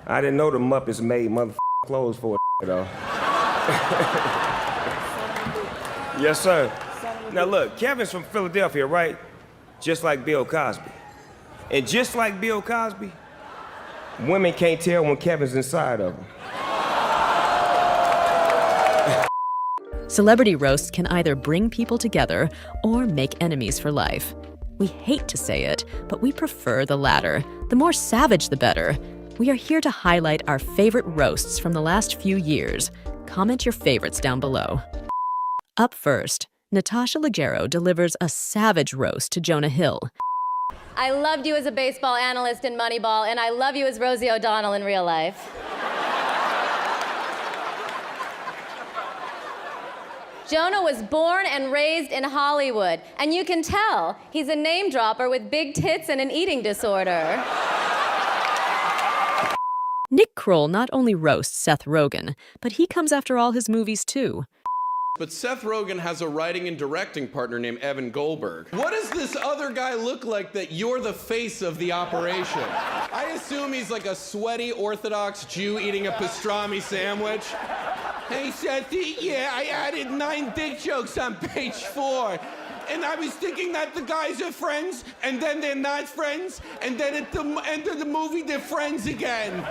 I didn't know the Muppets made motherfucking clothes for a though. Yes, sir. Now look, Kevin's from Philadelphia, right? Just like Bill Cosby. And just like Bill Cosby, women can't tell when Kevin's inside of them. Celebrity roasts can either bring people together or make enemies for life. We hate to say it, but we prefer the latter. The more savage, the better. We are here to highlight our favorite roasts from the last few years. Comment your favorites down below. Up first, Natasha Leggero delivers a savage roast to Jonah Hill. I loved you as a baseball analyst in Moneyball, and I love you as Rosie O'Donnell in real life. Jonah was born and raised in Hollywood, and you can tell he's a name dropper with big tits and an eating disorder. Nick Kroll not only roasts Seth Rogen, but he comes after all his movies too. But Seth Rogen has a writing and directing partner named Evan Goldberg. What does this other guy look like that you're the face of the operation? I assume he's like a sweaty Orthodox Jew eating a pastrami sandwich. Hey, Sethy, yeah, I added 9 dick jokes on page 4. And I was thinking that the guys are friends, and then they're not friends, and then at the end of the movie, they're friends again.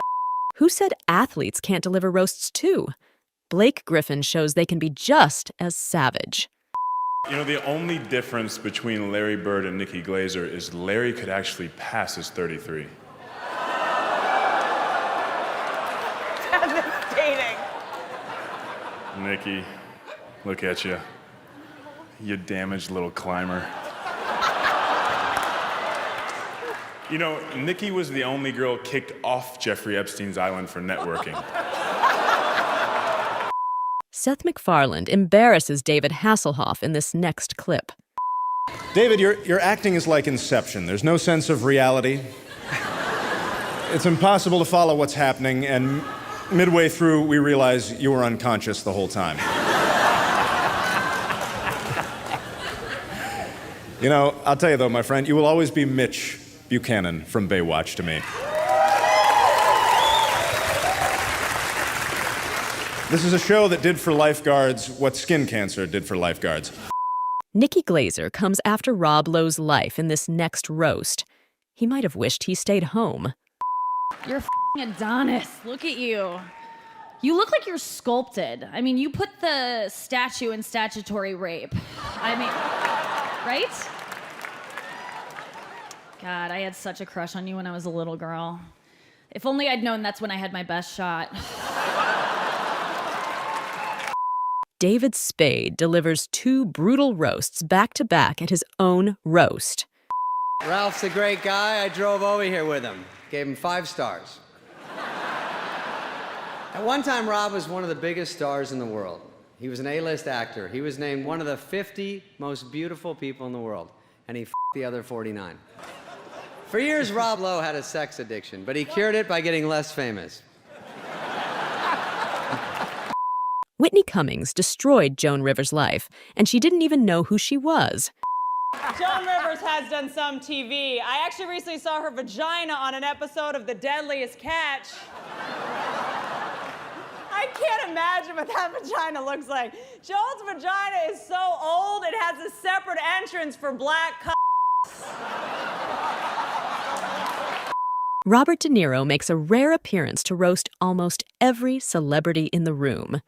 Who said athletes can't deliver roasts too? Blake Griffin shows they can be just as savage. You know, the only difference between Larry Bird and Nikki Glaser is Larry could actually pass his 33. Devastating. Nikki, look at you. You damaged little climber. You know, Nikki was the only girl kicked off Jeffrey Epstein's island for networking. Seth MacFarlane embarrasses David Hasselhoff in this next clip. David, your acting is like Inception. There's no sense of reality. It's impossible to follow what's happening, and midway through, we realize you were unconscious the whole time. You know, I'll tell you though, my friend, you will always be Mitch Buchanan from Baywatch to me. This is a show that did for lifeguards what skin cancer did for lifeguards. Nikki Glaser comes after Rob Lowe's life in this next roast. He might have wished he stayed home. You're f***ing Adonis. Look at you. You look like you're sculpted. I mean, you put the statue in statutory rape. I mean, right? God, I had such a crush on you when I was a little girl. If only I'd known that's when I had my best shot. David Spade delivers 2 brutal roasts back-to-back at his own roast. Ralph's a great guy. I drove over here with him. Gave him 5 stars. At one time, Rob was one of the biggest stars in the world. He was an A-list actor. He was named one of the 50 most beautiful people in the world, and he f***ed the other 49. For years, Rob Lowe had a sex addiction, but he cured it by getting less famous. Whitney Cummings destroyed Joan Rivers' life, and she didn't even know who she was. Joan Rivers has done some TV. I actually recently saw her vagina on an episode of The Deadliest Catch. I can't imagine what that vagina looks like. Joan's vagina is so old, it has a separate entrance for black cocks. Robert De Niro makes a rare appearance to roast almost every celebrity in the room.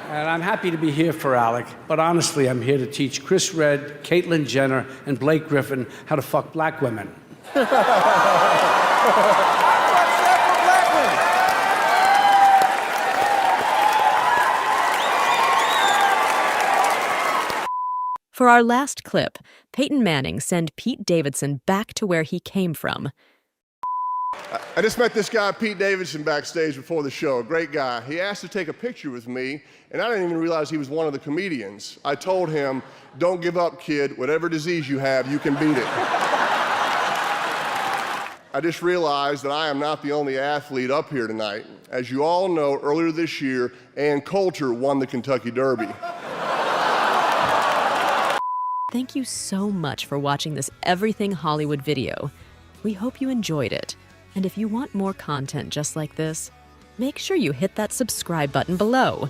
And I'm happy to be here for Alec, but honestly, I'm here to teach Chris Redd, Caitlyn Jenner, and Blake Griffin how to fuck black women. For our last clip, Peyton Manning sent Pete Davidson back to where he came from. I just met this guy, Pete Davidson, backstage before the show, a great guy. He asked to take a picture with me, and I didn't even realize he was one of the comedians. I told him, don't give up, kid. Whatever disease you have, you can beat it. I just realized that I am not the only athlete up here tonight. As you all know, earlier this year, Ann Coulter won the Kentucky Derby. Thank you so much for watching this Everything Hollywood video. We hope you enjoyed it. And if you want more content just like this, make sure you hit that subscribe button below.